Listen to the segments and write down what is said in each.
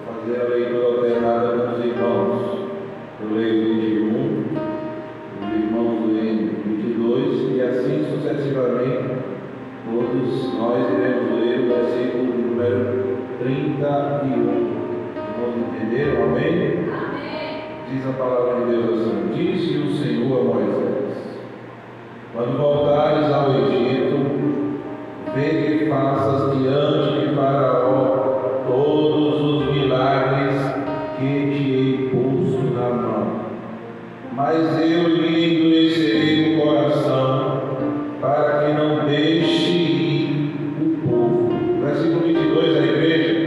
fazer a leitura alternada com os irmãos. Eu leio 21, os irmãos leem 22 e assim sucessivamente, todos nós iremos ler o versículo número 31. Vamos entender? Amém? Diz a palavra de Deus assim: disse o Senhor a Moisés: quando voltares ao Egito, vê que faças diante de Faraó todos os milagres que te hei posto na mão. Mas eu lhe endurecerei o coração, para que não deixe ir o povo. Versículo 22, a igreja.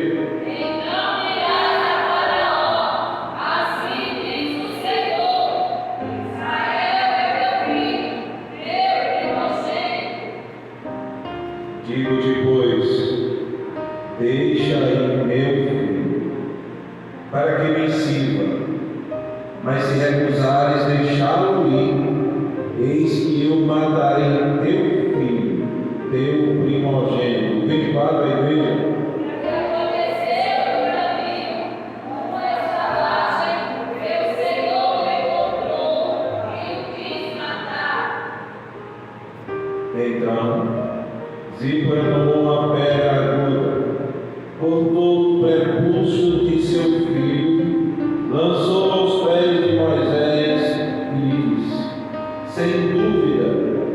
Digo-te, pois, deixa ir meu filho, para que me sirva. Mas se recusares deixá-lo ir, eis que eu matarei teu filho, teu primogênito. 24, a igreja. Então Zípora tomou uma pedra aguda, cortou o prepúcio de seu filho, lançou aos pés de Moisés e lhe disse: sem dúvida,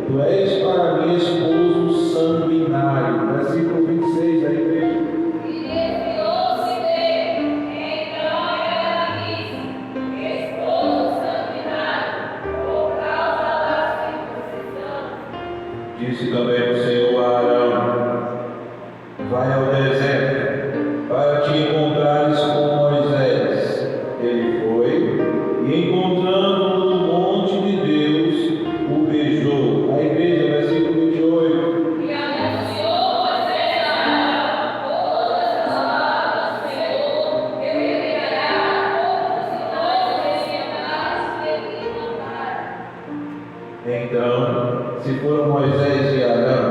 tu és para mim esposo sanguinário. Versículo 26 da igreja. E desviou-se dele, então ela disse: esposo sanguinário, por causa da circuncisão. Disse também o Senhor a Arão: vai ao deserto, para te encontrares com Moisés. Ele foi, e encontrando-o no monte de Deus, o beijou. A igreja, versículo 28. E anunciou Moisés a Arão todas as palavras do Senhor, que revelará a todos os sinais que lhe mandaram. Então se foram Moisés e Arão,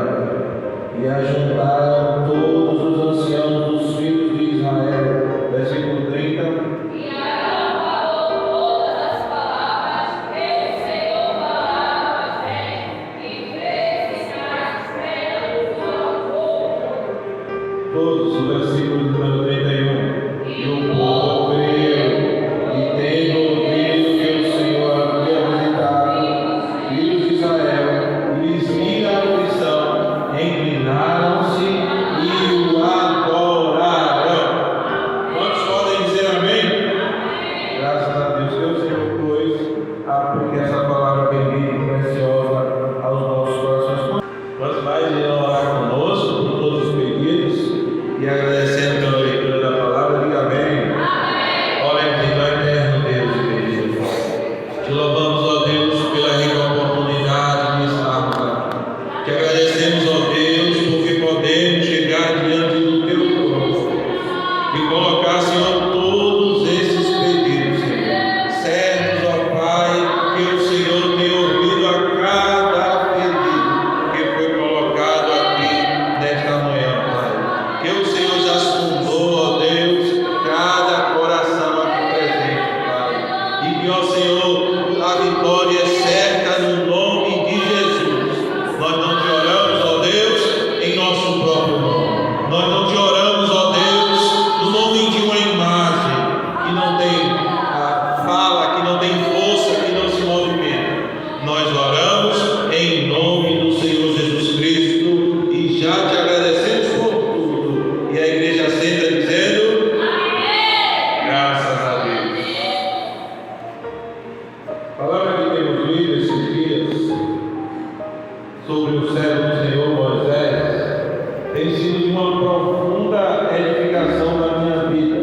e ajuntaram todos os anciãos dos filhos de Israel. Versículo 30. E Arão falou todas as palavras que o Senhor falara a Moisés, e fez sinais perante o povo. Todos os versículos número 31. E o povo creu, e tendo ouvido que o Senhor havia visitado filhos de Israel, e lhes vira a aflição, inclinaram-se e o adoraram. Quantos podem dizer amém? Graças a Deus que o Senhor, pois, aplique essa palavra bendita e preciosa aos nossos corações. Quantos mais irão orar conosco por todos os pedidos e agradecendo pela leitura da palavra, diga amém. Oremos então, eterno Deus e bendito. Te louvamos, ó Deus, pela rica oportunidade de estarmos aqui. Te agradecemos, ó Deus, porque podemos chegar diante do teu trono e colocar, Senhor, todos esses pedidos, Senhor. Certos, ó Pai, que o Senhor tem ouvido a cada pedido que foi colocado aqui nesta manhã, Pai. Que o Senhor já sondou, ó Deus, cada coração aqui presente, Pai. E que, ó Senhor, a vitória é certa no nome de Jesus. Nós não te oramos, ó Deus, em nosso próprio nome. Nós não te oramos, ó Deus, no nome de uma imagem que não tem fala, que não tem força, que não se movimenta. Nós oramos em nome do Senhor Jesus Cristo e já te agradecemos por tudo. E a igreja senta dizendo: graças a Deus. A palavra que temos lido esses dias sobre o servo do Senhor Moisés tem sido de uma profunda edificação na minha vida.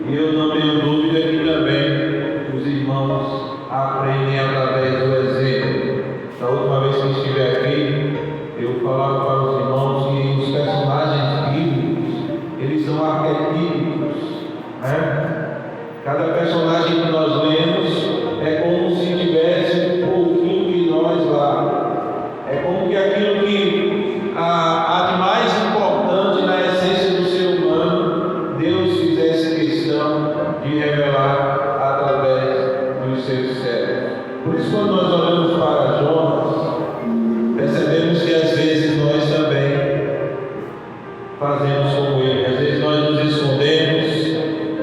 E eu não tenho dúvida que também os irmãos aprendem através do exemplo. Da última vez que estive aqui, eu falava para os irmãos que os personagens bíblicos, eles são arquetípicos, né? Cada personagem que nós lemos é como se tivesse um pouquinho de nós lá. É como que aquilo que há de mais importante na essência do fazemos como ele. Às vezes nós nos escondemos,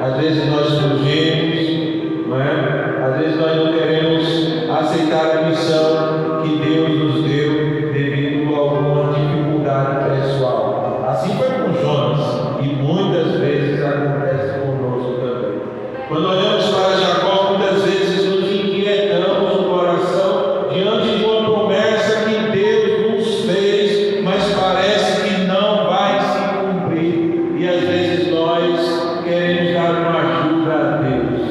às vezes nós fugimos, não é? Às vezes nós não queremos aceitar a missão que Deus nos deu devido a alguma dificuldade pessoal. Assim foi com Jonas e muitas vezes acontece conosco também. Quando olhamos para Jacó, muitas vezes nos inquietamos no coração diante de uma promessa que Deus nos fez, mas parece que não vai se cumprir. E às vezes nós queremos dar uma ajuda a Deus.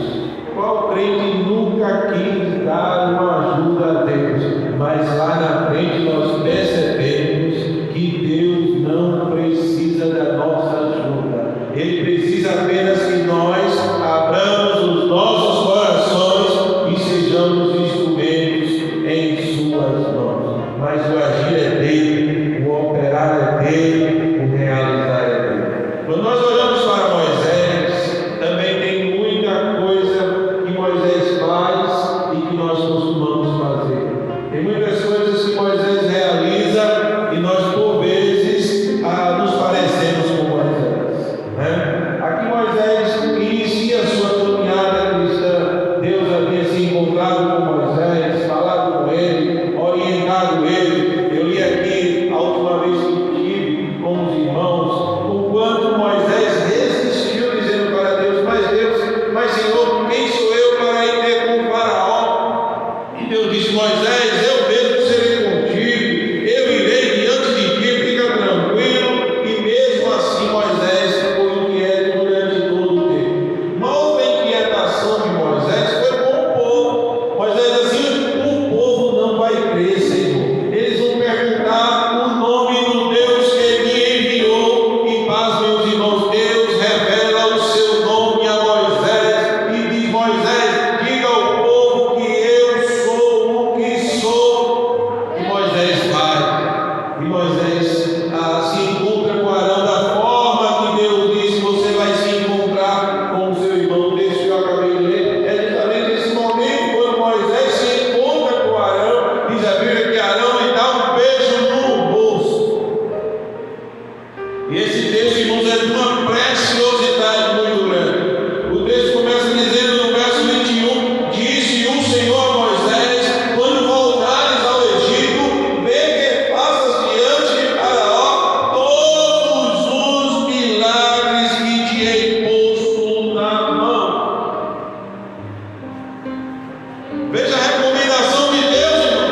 Qual crente nunca quis dar uma ajuda a Deus? Mas lá na frente nós percebemos que Deus não precisa da nossa ajuda. Ele precisa apenas que nós abramos os nossos corações e sejamos instrumentos em suas mãos. Mas o agir é dele, o operar é dele, o realizar é dele. Quando nós olhamos para Moisés, também tem muita coisa que Moisés faz e que nós costumamos fazer. Tem muitas coisas que Moisés realiza e nós por vezes nos parecemos com Moisés, né? Aqui Moisés inicia a sua caminhada cristã. Deus havia se encontrado com Moisés, falado com ele, orientado ele. Eu li aqui a última vez que estive com os irmãos, o quanto Moisés resistiu dizendo para Deus: mas Senhor, quem sou eu para ir ter com o faraó? E Deus disse: Moisés, eu mesmo serei contigo, eu irei diante de ti, fica tranquilo. E mesmo assim Moisés ficou inquieto durante todo o tempo. Uma outra inquietação de Moisés foi com o povo. Moisés assim: o povo não vai crer, Senhor. Eles vão perguntar o nome do Deus que me enviou. E paz, meus irmãos, Deus revela o seu nome a Moisés e diz: Moisés, diga ao povo que eu sou o que sou. E Moisés vai. E Moisés se encontra com Arão da forma que Deus disse: você vai se encontrar com o seu irmão. Texto que eu acabei de ler é justamente esse momento quando Moisés se encontra com Arão. Diz a Bíblia que Arão lhe dá um beijo no rosto. E esse texto, irmãos, é de uma preciosidade muito grande. O texto começa dizendo no verso 21: disse o Senhor a Moisés: quando voltares ao Egito, vê que faças diante de Faraó todos os milagres que te hei posto na mão. Veja a recomendação de Deus, irmão.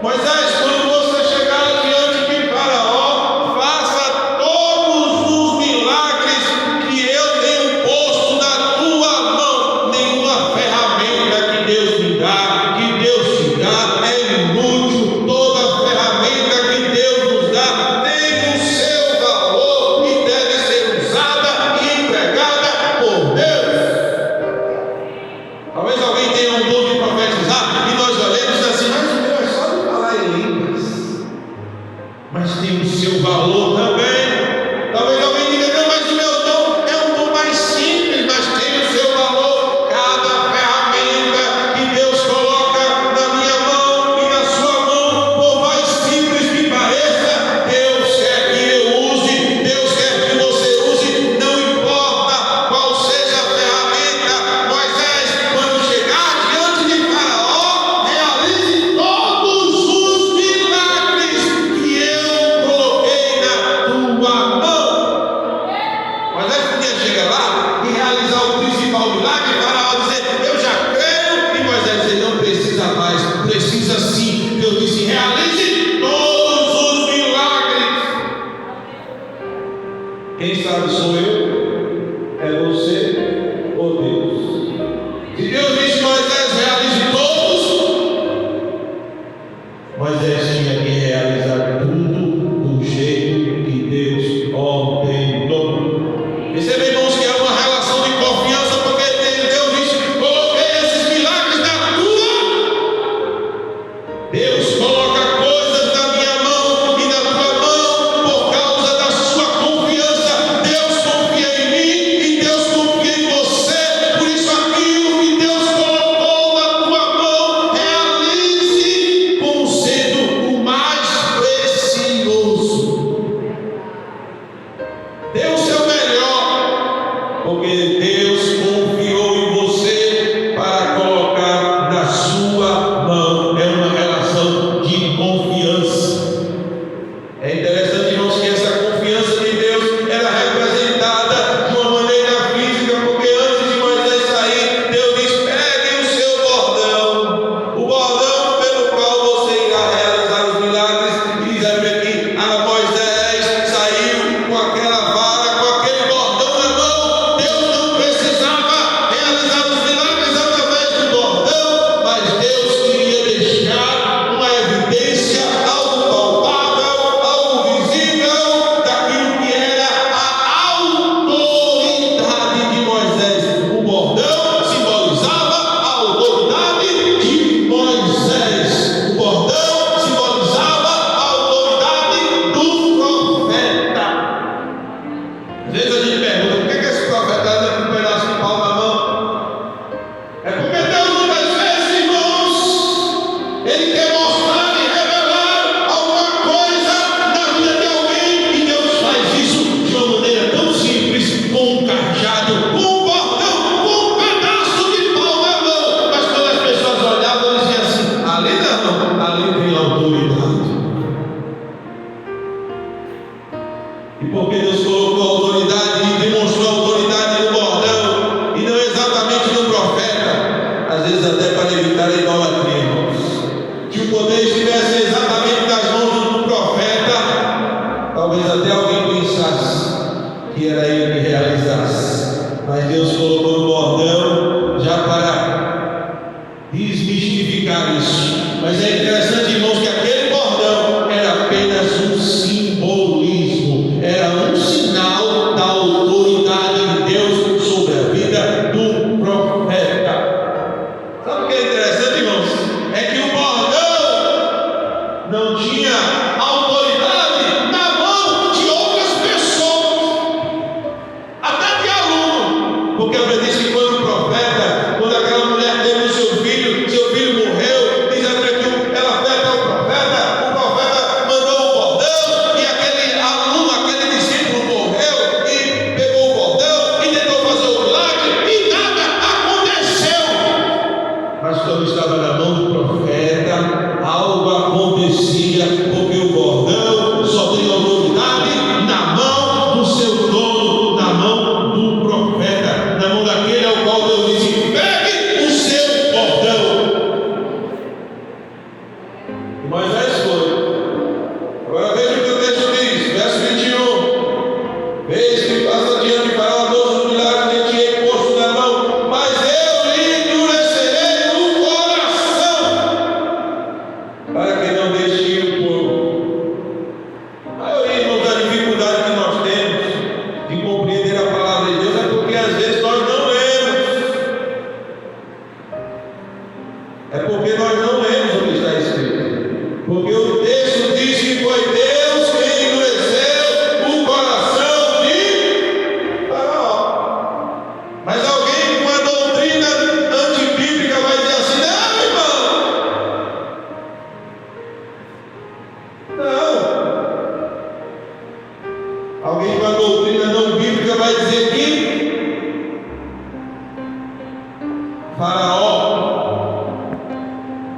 Moisés, quando você chegar diante de Faraó, faça todos os milagres que eu tenho posto na tua mão. Nenhuma ferramenta que Deus me dá, que Deus te dá, é inútil. Toda ferramenta que Deus nos dá tem o seu valor e deve ser usada e empregada por Deus. Talvez alguém tenha um dom de profetizar e nós olhemos assim: mas o meu é só de falar em línguas. Mas tem o seu valor também. Talvez alguém diga: não, mas o meu dom é um dom mais simples, mas tem o seu valor. Cada ferramenta que Deus coloca na minha mão e na sua mão, por mais simples que pareça, Deus quer que eu use, Deus quer que você use, não importa qual seja a ferramenta. Moisés, quando chegar diante de Faraó, realize todos os milagres que eu coloquei na tua mão. Moisés podia chegar lá e realizar o principal milagre, e Faraó dizer: eu já creio. E Moisés dizer: não precisa mais, precisa sim. Deus disse: realize todos os milagres. Quem sabe sou eu, é você ou Deus? Se Deus disse: Moisés, realize todos, Moisés tinha que realizar tudo do jeito que Deus ordenou. Percebe, irmãos, que é uma relação de confiança, porque Deus disse: coloquei esses milagres na tua. Deus coloca coisas na minha mão e na tua mão por causa da sua confiança. Deus confia em mim e Deus confia em Dê o seu melhor, porque Deus confiou em você para colocar na sua mão. É uma relação de confiança. É interessante, irmãos, que essa confiança de Deus era representada de uma maneira física, porque antes de Moisés sair, Deus diz: pegue o seu bordão, o bordão pelo qual você irá realizar os milagres. E diz a Bíblia que Moisés saiu com aquela vara, com aquele bordão na mão. Deus não precisava realizar os milagres através do bordão, mas Deus queria deixar uma evidência, algo palpável, algo visível daquilo que era a autoridade de Moisés. O bordão simbolizava a autoridade de Moisés. O bordão simbolizava a autoridade do profeta. Às vezes a gente pergunta: por que esse profeta anda com um pedaço de pau na mão? É porque Deus, muitas vezes, irmãos, Ele quer mostrar e revelar alguma coisa na vida de alguém, e Deus faz isso de uma maneira tão simples, com um cajado, com um bordão, com um pedaço de pau na mão. Mas quando as pessoas olhavam, eles diziam assim: ali não, ali tem autoridade. E porque Deus colocou autoridade e demonstrou autoridade no bordão, e não exatamente no profeta, às vezes até para evitar a idolatria, irmãos. Se o poder estivesse exatamente nas mãos do profeta, talvez até alguém pensasse que era ele que realizasse. Mas Deus colocou no bordão já para desmistificar isso. Mas é interessante, irmãos, que aquele bordão era apenas um simbolismo, era um sinal da autoridade de Deus sobre a vida do profeta. Sabe o que é interessante, irmãos? É que o bordão não tinha autoridade na mão de outras pessoas, até de aluno, porque a Bíblia diz que quando o profeta, quando aquela mulher teve o seu filho morreu, diz a Bíblia que ela pede ao profeta, o profeta mandou o bordão, e aquele aluno, aquele discípulo morreu, e pegou o bordão, e tentou fazer o milagre, e nada aconteceu. Mas quando estava na mão do profeta, algo acontecia, porque o bordão só tem autoridade na mão do seu dono, na mão do profeta, na mão daquele ao qual Deus disse: pegue o seu bordão. E Moisés foi. Agora veja o que o texto diz, verso 21. Vês que passa diante de Faraó todos os milagres que tinha posto na mão, mas eu lhe endurecerei o coração, para que não deixe ir o povo. A maioria, irmãos, da dificuldade que nós temos de compreender a palavra de Deus é porque às vezes nós não lemos. É porque nós não lemos o que está escrito. Porque o texto diz que foi Deus quem endureceu o coração de Faraó. Mas alguém com a doutrina antibíblica vai dizer assim: não, irmão, não. Alguém com a doutrina não bíblica vai dizer que Faraó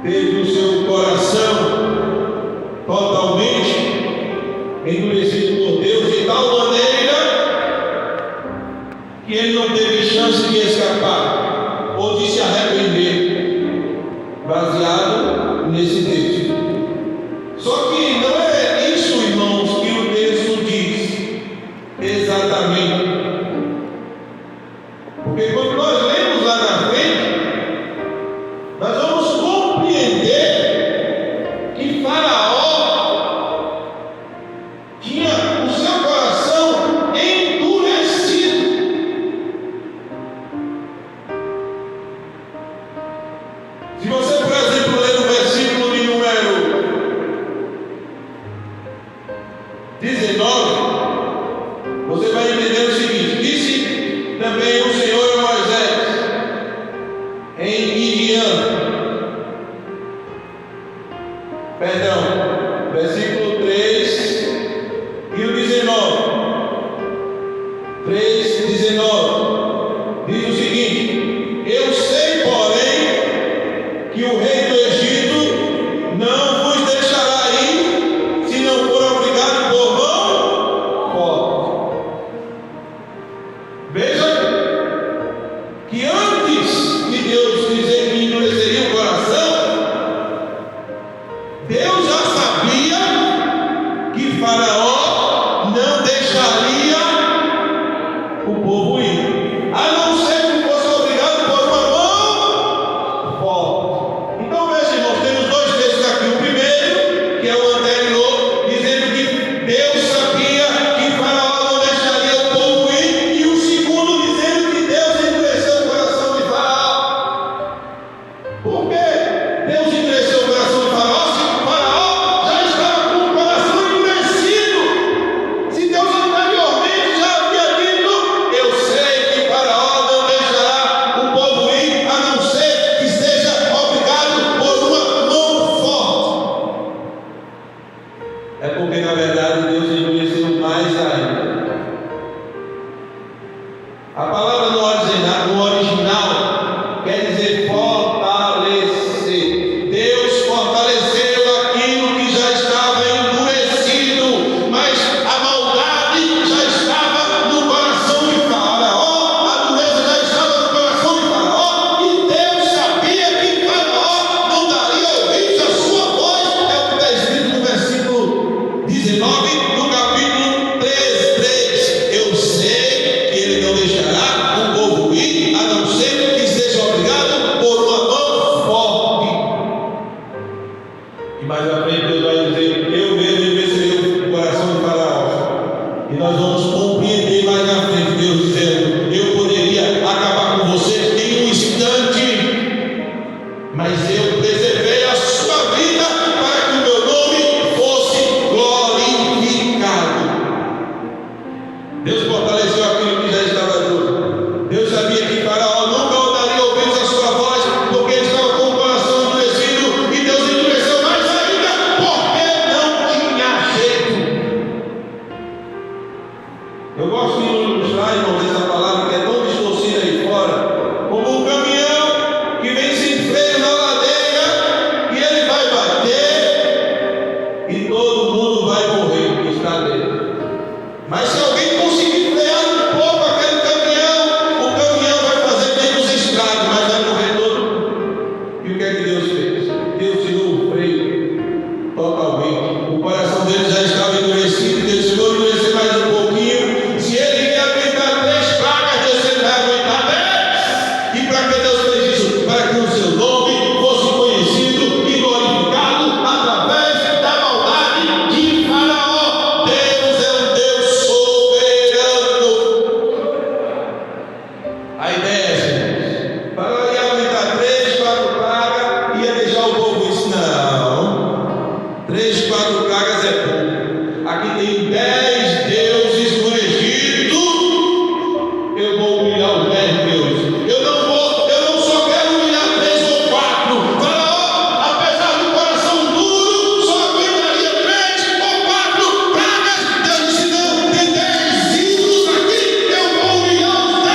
teve o seu coração totalmente endurecido por Deus, de tal maneira que ele não teve chance de escapar ou de se arrepender, baseado nesse texto. Só que não é isso, irmãos, que o texto diz exatamente. Porque quando nós lemos lá na frente, nós vamos compreender que Faraó tinha o seu coração endurecido. Se você, por exemplo, ler o versículo de número 19, você vai entender o seguinte: disse também o Senhor a Moisés em Midian. Perdão, versículo 3 e o 19. 3:19 diz o seguinte: eu sei, porém, que o rei do Egito não vos deixará ir, se não for obrigado por mão forte. Veja que antes de Deus dizer que endureceria o coração, Deus já sabia que Faraó não deixaria o povo ir, a não ser que fosse obrigado por uma mão forte. Então veja, irmãos, temos dois textos aqui. O primeiro, que é o anterior, dizendo que Deus sabia que Faraó não deixaria o povo ir, e o segundo dizendo que Deus endureceu o coração de Faraó. Por quê? Deus endureceu o coração de Faraó, se Faraó já estava com o coração endurecido. Se Deus anteriormente já havia dito: eu sei que Faraó não deixará o povo ir, a não ser que seja obrigado por uma mão forte. É porque, na verdade, Deus endureceu mais ainda. A palavra no original quer dizer fortalecer. Deus fortaleceu aquilo que já estava endurecido, mas a maldade já estava no coração de Faraó, a dureza já estava no coração de Faraó, e Deus sabia que Faraó não daria ouvidos à sua voz. É o que está escrito no versículo 19 do capítulo 3:3. Eu sei que ele não deixará o povo ir, a não ser que seja obrigado por uma mão forte. E mais à frente Deus vai dizer: eu mesmo endureceria o coração de Faraó. E nós vamos compreender mais na frente Deus dizendo: eu poderia acabar com você em um instante, mas eu preservei a sua vida para que o meu nome fosse glorificado. Deus fortaleceu aquilo que já estava duro. Deus sabia que Faraó nunca daria ouvidos à sua voz, porque ele estava com o coração endurecido, e Deus endureceu mais ainda, porque não tinha jeito. Eu gosto de ilustrar, irmãos, essa palavra que é tão distorcida aí fora, como um caminhão que vem sem freio na ladeira, e ele vai bater, e todo mundo vai morrer que está dentro. Mas se alguém conseguir frear um pouco aquele caminhão, o caminhão vai fazer menos estrago, mas vai morrer todo mundo. E o que é que Deus fez? Deus tirou o freio totalmente. O coração dele já estava endurecido, Deus chegou a endurecer mais um pouquinho. Se ele ia aguentar 3 pragas, Deus sempre vai aguentar 10. E para que Deus fez isso? Para que o seu nome fosse conhecido e glorificado através da maldade de Faraó. Deus é um Deus soberano. A ideia é essa: Faraó ia aguentar 3, 4 pragas, ia deixar o povo isso. Não, 3, 4 pragas é pouco. Aqui tem 10 deuses no Egito. Eu vou humilhar os 10 deuses. Eu não só quero humilhar 3 ou 4. Faraó, apesar do coração duro, só aguentaria 3 ou 4 pragas. Deus disse: não, tem 10 ídolos aqui, eu vou humilhar os 10.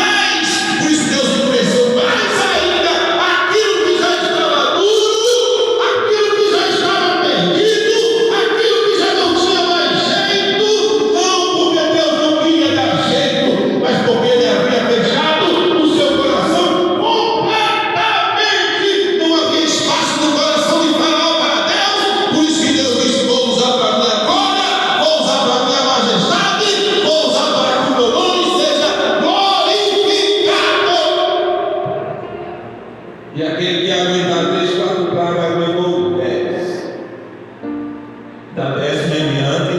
Por isso Deus endureceu mais ainda aquilo que já estava duro, aquilo que já estava perdido, aquilo que já não tinha mais jeito. Não porque Deus não queria dar jeito, mas porque ele havia fechado o seu coração completamente. Não havia espaço no coração de Faraó para Deus. Por isso que Deus disse: vou usar para a minha glória, vou usar para a minha majestade, vou usar para que o meu nome seja glorificado. E aquele que aguentar 3, 4 pragas aguentou 10. Da 10ª em diante,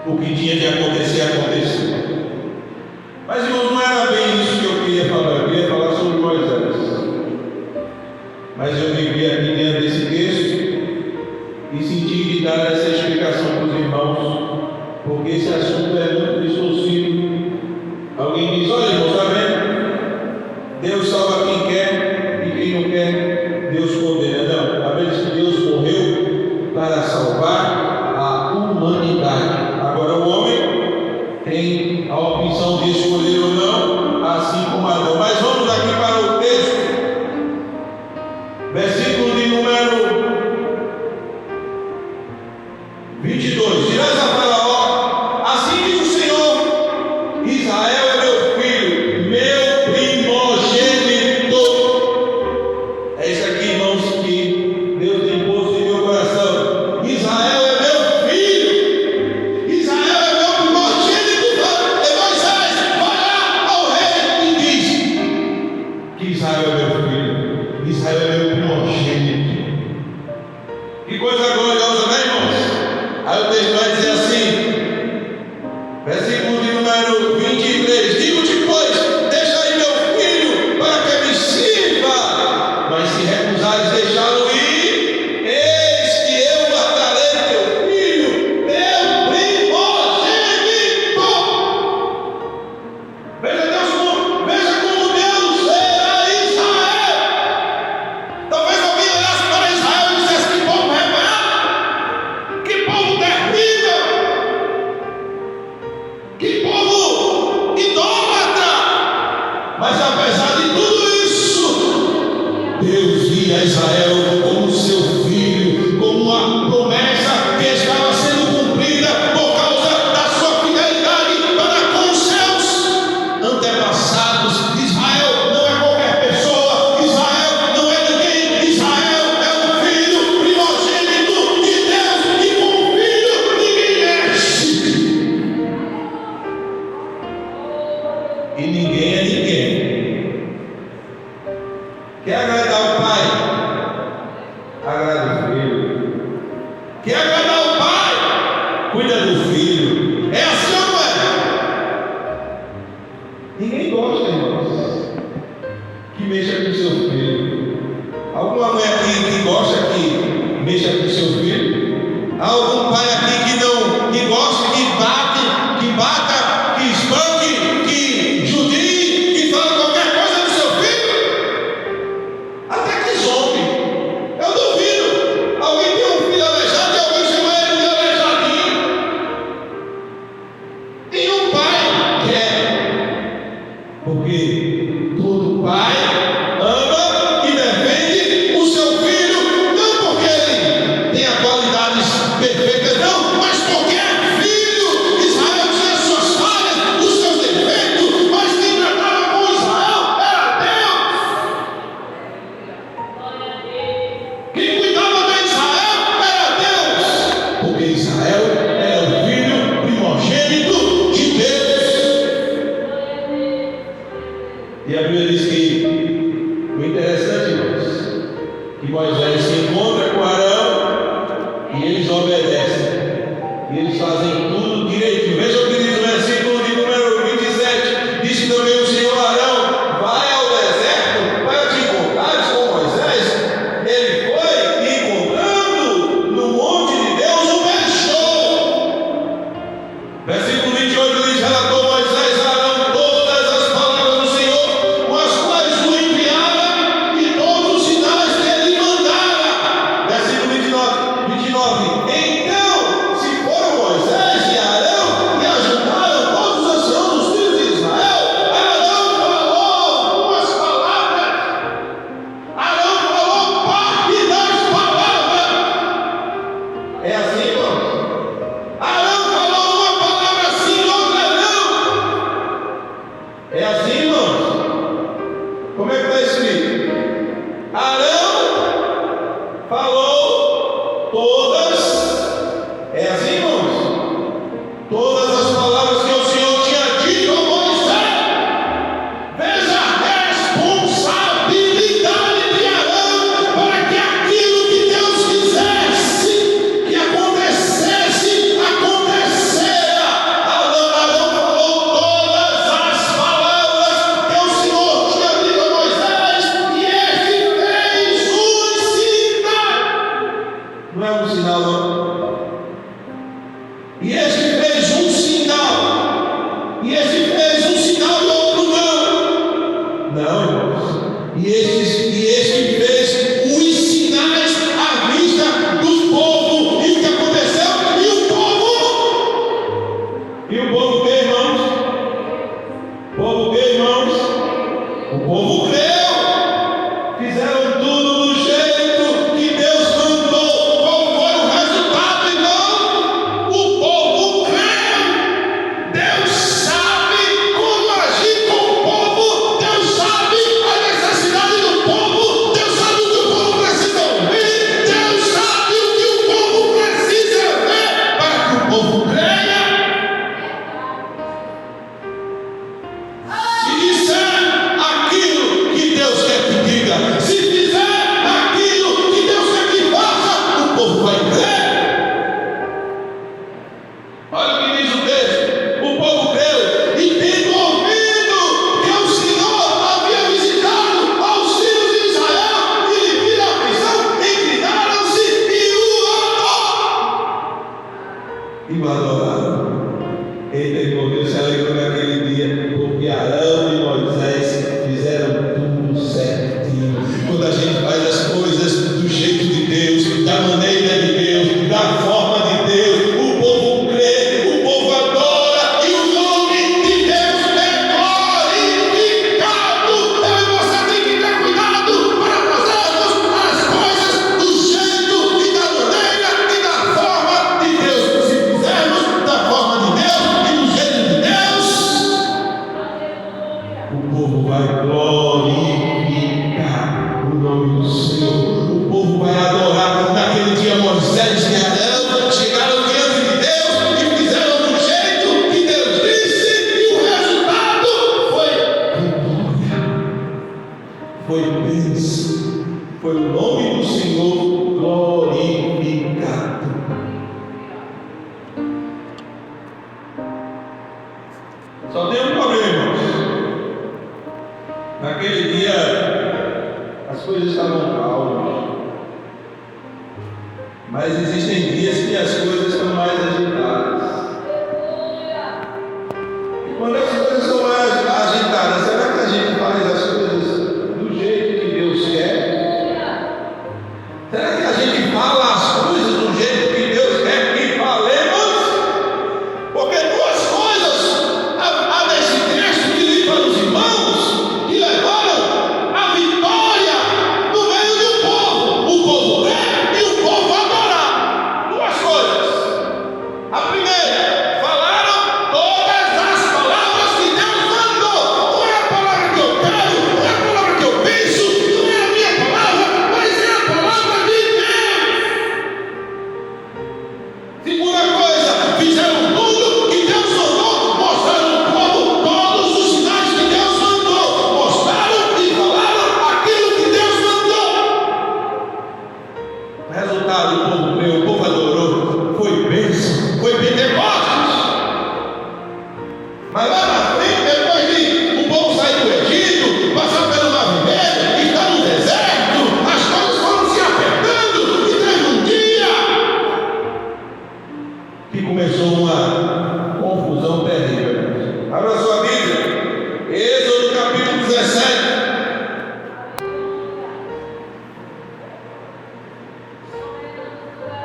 o que tinha de acontecer, aconteceu. Mas, irmãos, não era bem isso que eu queria falar. Eu queria falar sobre Moisés. Mas eu vivi aqui dentro desse texto e senti de dar essa explicação para os irmãos, porque esse assunto é muito distorcido. Alguém diz: olha, irmão, está vendo? Deus salva quem quer, e quem não quer, Deus condena. Não, a Bíblia diz que Deus morreu para salvar a humanidade. Versículo de número 23. Digo-te, pois, deixa aí meu filho, para que me sirva. Mas se recusares deixá-lo ir, eis que eu matarei teu filho, teu primogênito. Veja como Deus era Israel. Talvez alguém olhasse para Israel e dissesse: que povo rebelde, que povo terrível, que povo idólatra. Mas apesar de tudo isso, Deus via Israel como seu filho, como uma promessa que estava sendo cumprida por causa da sua fidelidade para com os seus antepassados. Israel não é qualquer pessoa, Israel não é ninguém, Israel é o filho primogênito de Deus, e com o filho ninguém mexe. E ninguém é ninguém. Quer agradar o pai? Agrada o filho. Quer agradar o pai? Cuida do filho. É assim ou não é? Ninguém gosta, irmãos, que mexa com o seu filho. Alguma mãe aqui que gosta que mexa com o seu filho? Há algum pai aqui que gosta que bata, que espanque, que judie, que fala qualquer coisa do seu filho? Até que zombe. Eu duvido. Alguém tem um filho aleijado e alguém chama ele de aleijadinho. Nenhum pai quer. Porque todo pai ama e defende o seu filho, não porque ele tenha qualidades perfeitas, não, mas porque é filho. Israel tinha suas falhas, os seus defeitos, mas quem tratava com Israel era Deus. Quem cuidava de Israel era Deus, porque Israel era o filho primogênito de Deus. E a Bíblia diz que o interessante, irmãos, que Moisés se encontra com Arão e eles obedecem. E eles fazem tudo direitinho. Veja o que diz o versículo de número 27. Disse também o Senhor a Arão: vai ao deserto para te encontrares com Moisés. Ele foi e, encontrando no monte de Deus, o beijou. Versículo 28 diz: relatou Moisés a Arão todas as palavras do Senhor, com as quais o enviara, e todos os sinais que ele mandara. Versículo 29. Então se foram Moisés e Arão e ajuntaram todos os anciãos dos filhos de Israel. Arão falou umas palavras. Arão falou parte das palavras. É assim, irmão? Arão falou uma palavra sim, outra não. É assim, irmãos? Como é que está escrito? Arão falou todas. É assim, irmãos? Todas as palavras que o Senhor tinha dito a Moisés. Veja a responsabilidade de Arão para que aquilo que Deus quisesse que acontecesse, acontecera. Arão falou todas as palavras que o Senhor tinha dito a Moisés, e ele fez um sinal. Não é um sinal, não. E este fez um sinal. E este fez um sinal e outro não. Não, irmãos. E este fez os sinais à vista do povo. E o que aconteceu? E o povo que, irmãos? O povo que, irmãos? O povo creu. Fizeram tudo do jeito que Deus mandou. Qual foi o resultado, irmão? O povo creu. Deus sabe como agir com o povo. Deus sabe a necessidade do povo. Deus sabe o que o povo precisa ouvir. Deus sabe o que o povo precisa ver para que o povo creia. Se disser aquilo que Deus quer que diga, se fizer aquilo que Deus quer que faça, o povo vai crer. Olha o que diz o texto: o adoravam. Eita, irmão, Deus se alegrou naquele dia, porque Arão e Moisés fizeram tudo certinho. Quando a gente faz as coisas do jeito de Deus, da maneira de Deus, da forma de Deus, o povo crê, o povo adora e o nome de Deus é glorificado. Eu e você tem que ter cuidado para fazermos as coisas do jeito e da maneira e da forma de Deus. Se fizermos da forma de Deus e do jeito de Deus, o povo vai glorificar o nome do Senhor. O povo vai adorar. Naquele dia Moisés e Arão chegaram diante de Deus e fizeram do jeito que Deus disse, e o resultado foi vitória, foi bênção, foi o nome do Senhor glorificado. Só tem um problema, irmãos. Naquele dia as coisas estavam calmas, mas existem dias que as coisas estão mais agitadas. E quando as coisas estão mais agitadas, será que a gente faz as coisas do jeito que Deus quer? Será que a gente fala as coisas do jeito que Deus quer que falemos? Porque duas coisas há nesse texto que li para os irmãos que levaram a vitória no meio do povo. O povo crer e o povo adorar. Duas coisas. A primeira, falaram todas as palavras que Deus mandou. Não é a palavra que eu quero, não é a palavra que eu penso, não é a minha palavra, mas é a palavra de Deus. Segunda coisa, fizeram tudo que Deus mandou, mostraram ao povo todos os sinais que Deus mandou, mostraram e falaram aquilo que Deus mandou. O resultado, o povo creu, o povo adorou, foi bênção, foi Pentecostes. Mas lá na frente, depois de o povo sair do Egito, passar pelo Mar Vermelho, estar no deserto, as coisas foram se apertando, e teve um dia que começou uma confusão terrível. Abra sua Bíblia, Êxodo capítulo 17.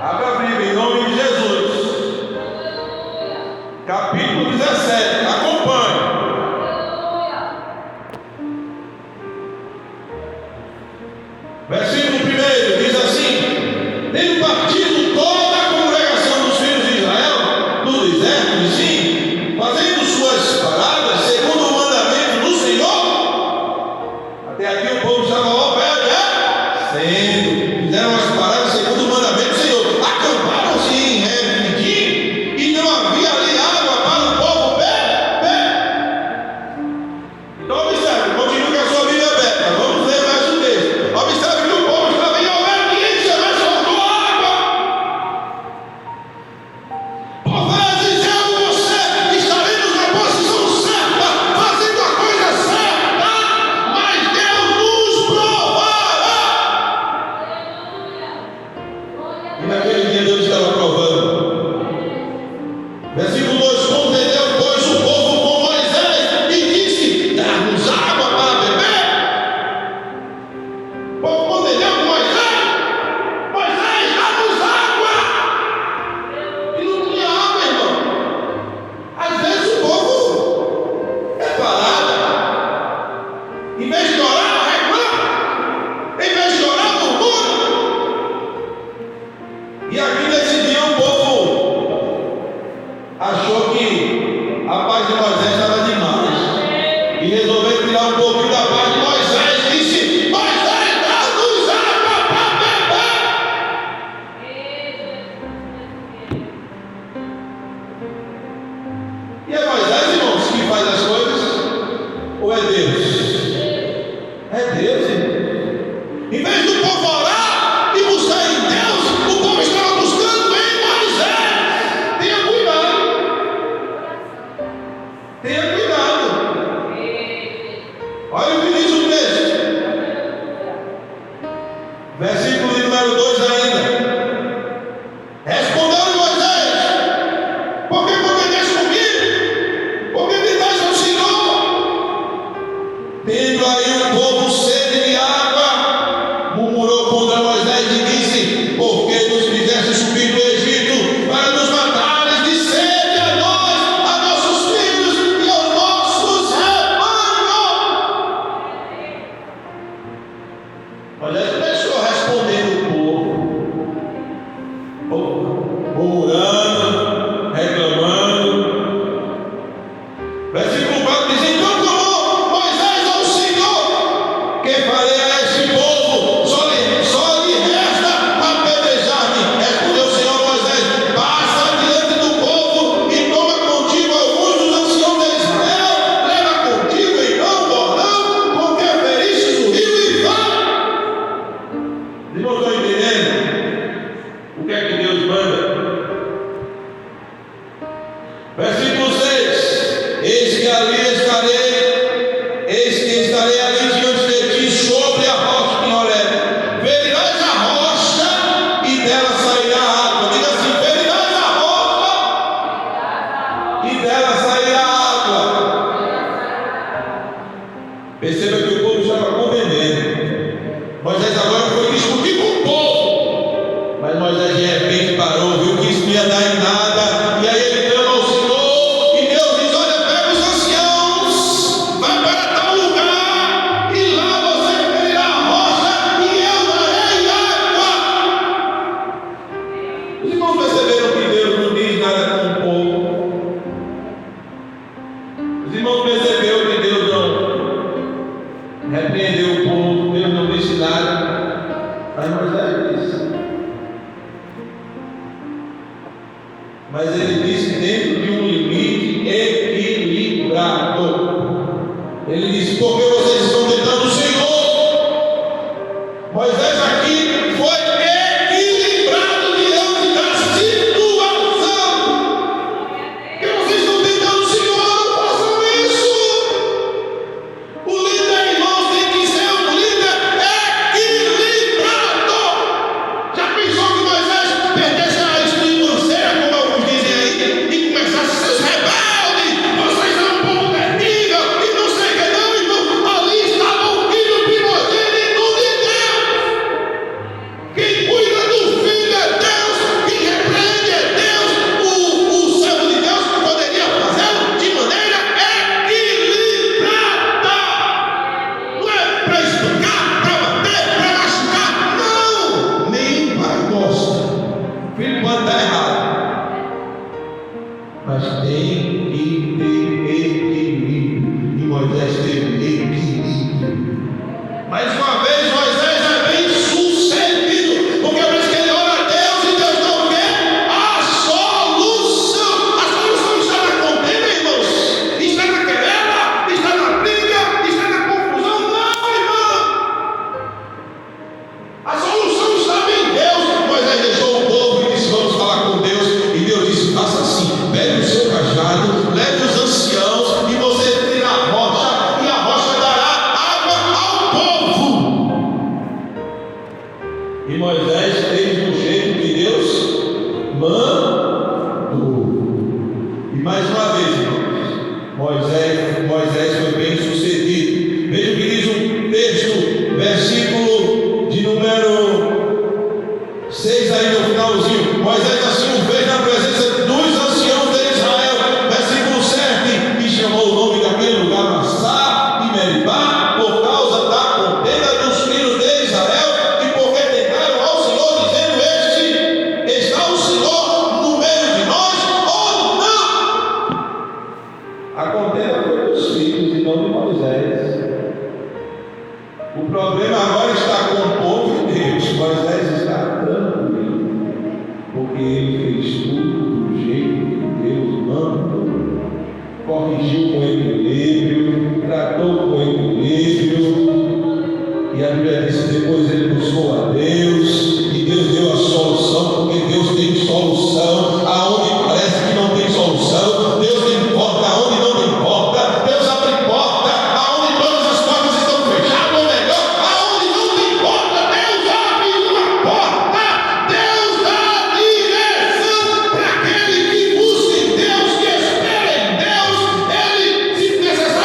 Abra a Bíblia em nome de Jesus. Capítulo 17, acompanhe. Versículo 1 diz assim: tendo partido toda a congregação dos filhos de Israel do deserto de Zim, fazendo suas paradas segundo o mandamento do Senhor. Até aqui o povo estava ao pé, né? Sendo, fizeram as paradas segundo o mandamento do Senhor. Acamparam-se em Refidim e não havia ali água para o povo beber. Então observe, continue com a sua Bíblia aberta. Vamos ler mais um texto. Observe que o povo estava em obediência, mas faltou água. Por vezes eu e você estaremos na posição certa, fazendo a coisa certa, mas Deus nos provará. E naquele dia Deus estava provando. Versículo 2: contendeu, pois, o povo com Moisés e disse: dá-nos água para beber. O povo contendeu com Moisés: Moisés, dá-nos água. E não tinha água, irmão. Às vezes o povo é parado. Em vez de orar, reclama. Em vez de orar, murmura. E aqui nesse dia o povo achou que a paz de Moisés estava demais e resolveu tirar um pouquinho da paz de Moisés. Disse: Moisés, dá-nos água para beber. E é Moisés, irmãos, que faz as coisas? Ou é Deus? É Deus, irmão. Em vez do povo orar e buscar em Deus, o povo estava buscando em Moisés. Tenha cuidado. Tenha cuidado. Olha o que diz o texto. Versículo de número 2 ainda. Respondeu Moisés: por que Versículo 6: eis que estarei ali diante de ti sobre a rocha em Horebe. Ferirás a rocha e dela sairá água. Diga assim: ferirás a rocha e dela sairá água. Perceba que o povo estava com veneno. Moisés agora foi discutir com o povo, mas Moisés de repente parou, viu que isso não ia dar em nada, e aí ele clama ao Senhor, e Deus diz: olha, pega os anciãos, vai para tal lugar, e lá você ferirá a rocha, e eu darei água. Os irmãos perceberam que Deus não diz nada com o povo? Os irmãos perceberam que Deus não repreendeu o povo, Deus não disse nada, mas Moisés disse. Mas ele disse dentro de um limite equilibrado. Ele disse: porque vocês estão tentando o Senhor. Moisés aqui foi equilibrado diante da situação. Que vocês estão tentando o Senhor, não façam isso. O líder, irmãos, tem que ser um líder equilibrado. Já pensou que Moisés perdesse a espinhoceira, como alguns dizem aí, e começasse: seus rebeldes, vocês são um povo terrível, e não sei o que não, irmão? Ali estava o filho primogênito de Deus. Quem cuida do filho é Deus, quem repreende é Deus. O servo de Deus poderia fazê-lo de maneira equilibrada. Não é para espancar, para bater, para machucar, não. Nem vai mostrar. O filho pode estar errado, mas tem que ter equilíbrio. E Moisés teve equilíbrio. Mais uma vez, Moisés é bem sucedido, porque parece que ele ora a Deus e Deus não vê a solução. A solução está na contenda, irmãos. Está na querela, está na briga, está na confusão. Não, irmão. A solução estava em Deus. Moisés deixou o povo e disse: vamos falar com Deus. E Deus disse: faça assim, pegue o seu cajado, leve os anciãos e você tira a rocha, e a rocha dará água ao povo. E Moisés fez do jeito que Deus mandou. E mais uma vez, irmãos, Moisés foi bem sucedido. Veja o que diz o texto, versículo de número 6 aí no finalzinho. Moisés assim o fez na presença dos anciãos de Israel. Versículo 7: e chamou o nome daquele lugar Massá e Meribá, por causa da contenda dos filhos de Israel, e porque tentaram ao Senhor, dizendo: está o Senhor no meio de nós ou não? A contenda foi dos filhos e não de Moisés. O problema agora está com o povo de Deus. Moisés está tranquilo, porque ele fez tudo do jeito que Deus mandou. Corrigiu com equilíbrio, tratou com equilíbrio. E a Bíblia diz que depois ele buscou a Deus, e Deus deu a solução, porque Deus tem solução aonde parece que não tem solução. Deus tem porta aonde não tem porta. Deus abre porta aonde todas as portas estão fechadas, ou melhor, aonde não tem porta, Deus abre uma porta. Deus dá direção para aquele que busca em Deus, que espera em Deus. Ele, se necessário,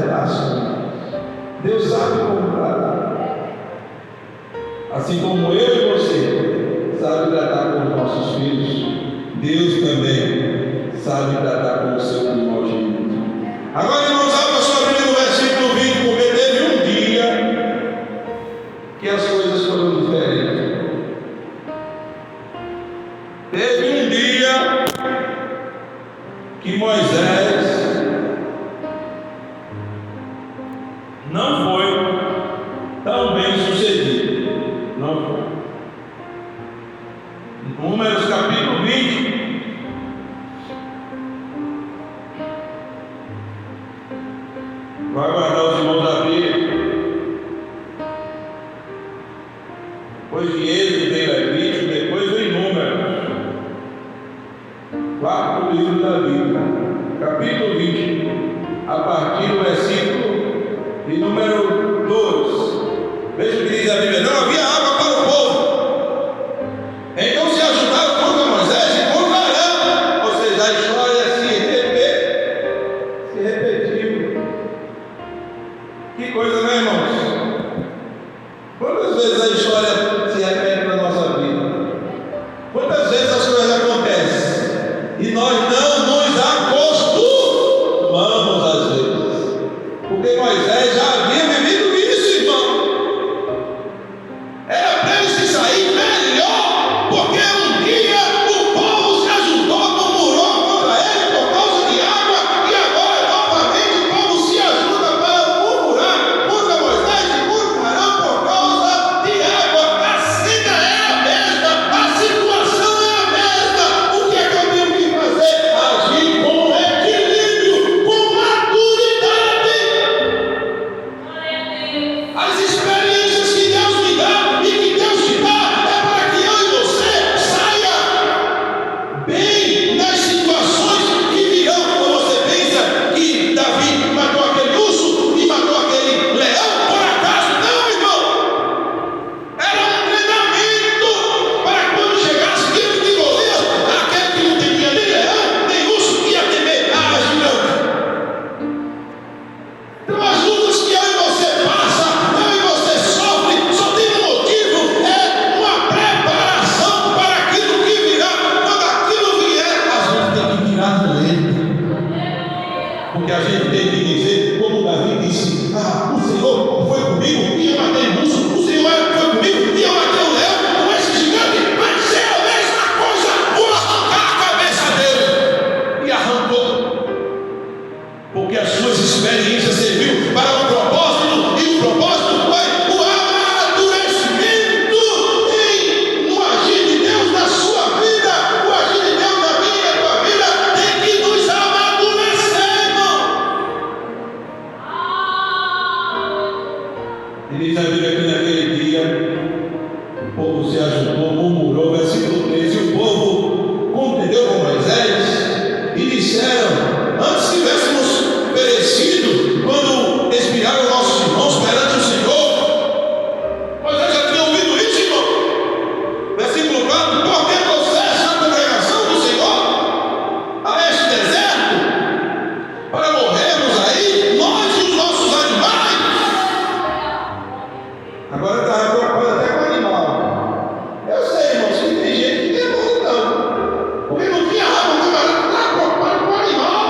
pedaço. Deus sabe como tratar. Assim como eu e você sabe tratar com os nossos filhos, Deus também sabe tratar com o seu primogênito. Agora, irmãos, abra sua Bíblia no versículo 20, porque teve um dia que as coisas foram diferentes. Teve um dia que Moisés não foi tão bem sucedido. Não foi. Números capítulo 20. Vai guardar os irmãos da Bíblia. Depois de Êxodo veio Levítico, depois veio Números. 4 livros da Bíblia. Capítulo 20. A partir do versículo de número 2. Veja o que diz a Bíblia. Não havia água para o povo. Então se ajudaram contra Moisés e contra Arão. Ou seja, a história se repetiu. Que coisa, né, irmãos? Quantas vezes a história se repete na nossa vida? Quantas vezes as coisas acontecem e nós não nos acostumamos às vezes? Porque Moisés já havia vivido isso, irmão. Era para ele se sair melhor, porque um dia o povo se ajuntou, murmurou contra ele por causa de água, e agora novamente o povo se ajuda para murmurar contra Moisés e contra Arão por causa de água. A cena é a mesma, a situação é a mesma. O que é que eu tenho que fazer? Agir com equilíbrio, com maturidade. As experiências que Deus me dá e que Deus te dá é para que eu e você saia bem nas situações que virão. Quando você pensa que Davi matou aquele urso e matou aquele leão, por acaso? Não, irmão. Era um treinamento para quando chegasse diante de Golias, aquele que não temia nem leão, nem urso, ia temer a gigante. Então as lutas que eu e você passa, eu e você sofre, só tem um motivo, é uma preparação para aquilo que virá. Quando aquilo vier, a gente tem que tirar do leito. Porque a gente tem que dizer, como Davi disse: o Senhor foi comigo e eu matei o urso, o Senhor foi comigo e eu matei o leão, com esse gigante vai ser a mesma coisa, vou arrancar a cabeça dele. E arrancou. Porque as suas experiências serviu para um propósito, e o propósito foi o amadurecimento no agir de Deus na sua vida. O agir de Deus na minha e na tua vida tem que nos amadurecer, irmão. E diz a Bíblia que naquele dia o povo se ajuntou, murmurou, versículo 13, e o povo contendeu com Moisés e disseram: antes tivéssemos perecido quando expiraram nossos irmãos perante o Senhor. Moisés já tinha ouvido isso, irmão. Versículo 4: por que trouxeste a congregação do Senhor a este deserto para morrermos aí, nós e os nossos animais? Agora está preocupado até com o animal. Eu sei, irmãos, que tem gente que tem medo, não. Porque não tinha água, o camarada está preocupado com o animal.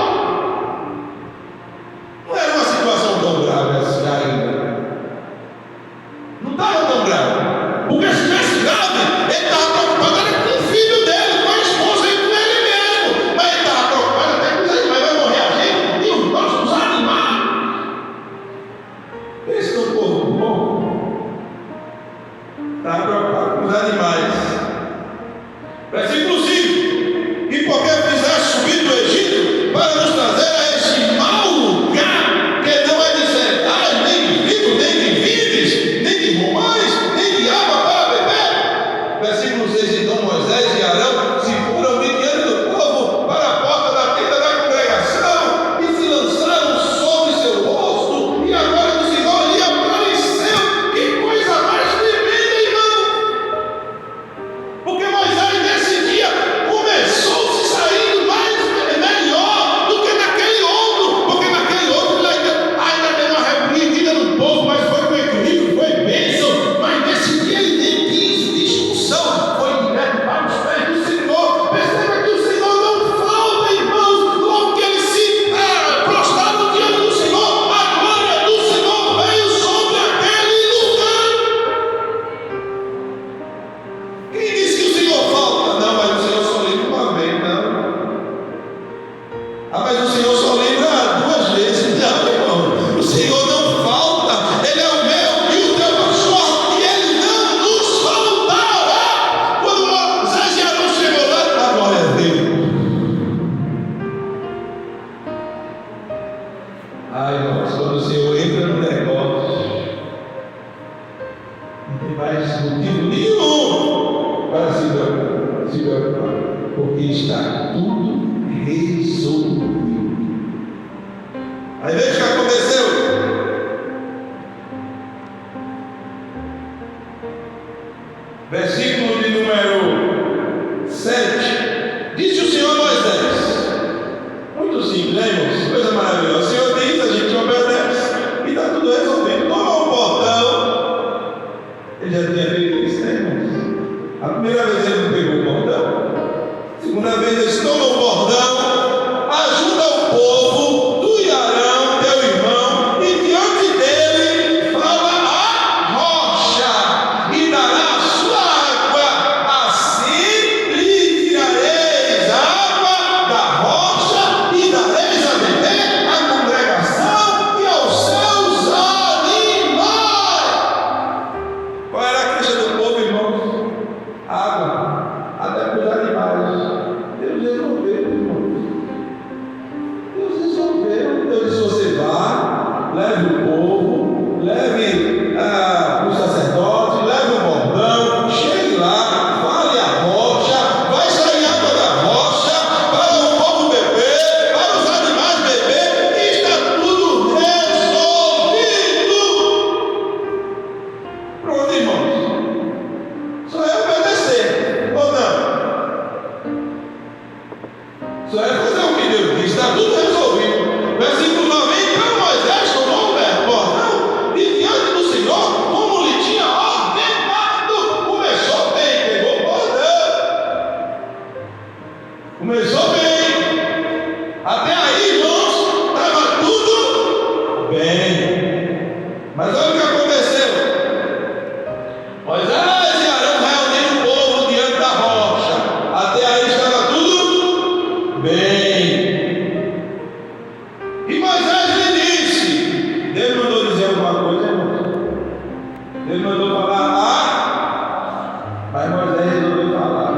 quando o Senhor entra no negócio, não tem mais motivo nenhum para se preocupar, porque está tudo resolvido. Aí veja o que aconteceu. Versículo de número 7. Disse o Senhor a Moisés. Muito simples, né, irmãos? Coisa maravilhosa. O Senhor diz, a gente obedece e está tudo resolvido. Toma um bordão. Ele já tinha feito isso, né, irmãos? A primeira vez ele não pegou o bordão. A segunda vez ele toma o bordão, ajuda o povo do Arão, teu irmão, e diante dele fala a rocha e dará a sua água. Assim lhe tirareis água da rocha e dareis a beber à congregação e aos seus animais. Qual era a queixa do povo, irmãos? Água, até para os animais. Deus resolveu, irmãos. Deus resolveu. Deus disse: você vá, leve o povo, leve o sacerdote, leve o bordão, chegue lá, fale a rocha, vai sair água da rocha, para o povo beber, para os animais beber, e está tudo resolvido. Pronto, irmãos. Só é obedecer, ou não? Só é fazer o que Deus diz, está tudo resolvido. Versículo 9: então Moisés tomou o bordão e diante do Senhor, como lhe tinha ordenado, começou bem, pegou o bordão. Começou bem. Até aí, irmãos, estava tudo bem. Mas olha o que aconteceu. Moisés e Arão reuniram o povo diante da rocha. Até aí estava tudo bem. E Moisés lhe disse: Deus mandou dizer alguma coisa, irmão? Deus mandou falar, mas Moisés resolveu falar.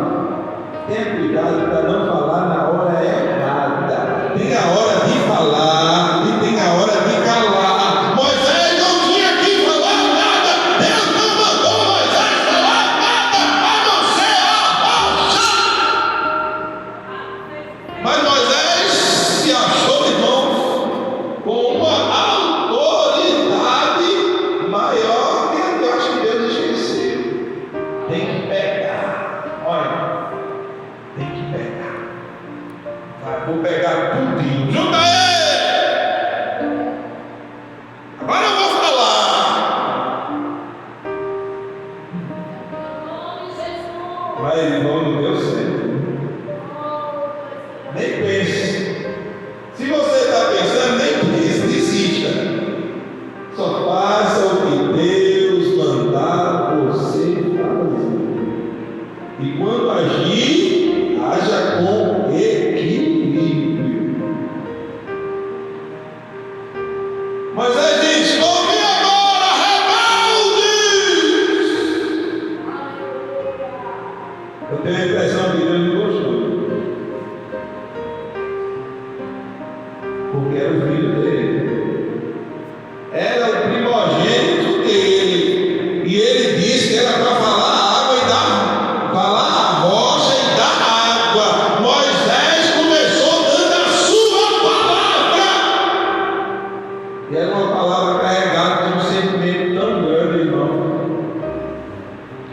Tenha cuidado para não falar na hora errada. Tem a hora de falar e tem a hora de calar. Moisés não tinha que falar nada. Deus não mandou Moisés falar nada, a não ser a rocha. Mas Moisés se achou, irmãos, com uma autoridade maior que eu acho que Deus esqueceu. Tem que pegar. Olha, tem que pegar. Vou pegar tudinho. Junta ele! Agora eu vou falar. Mas irmão, não deu certo. Nem pense. Se você está pensando, nem pense, desista. Só faça o que Deus mandar você fazer. E quando agir, haja com equilíbrio. Moisés diz: ouve agora, rebeldes! Eu tenho a impressão que Deus não gostou, porque era o filho dele, era o primogênito dele, e ele disse que era para falar a água e dar, falar a rocha e dar água. Moisés começou dando a sua palavra, e era uma palavra carregada de um sentimento tão grande, irmão.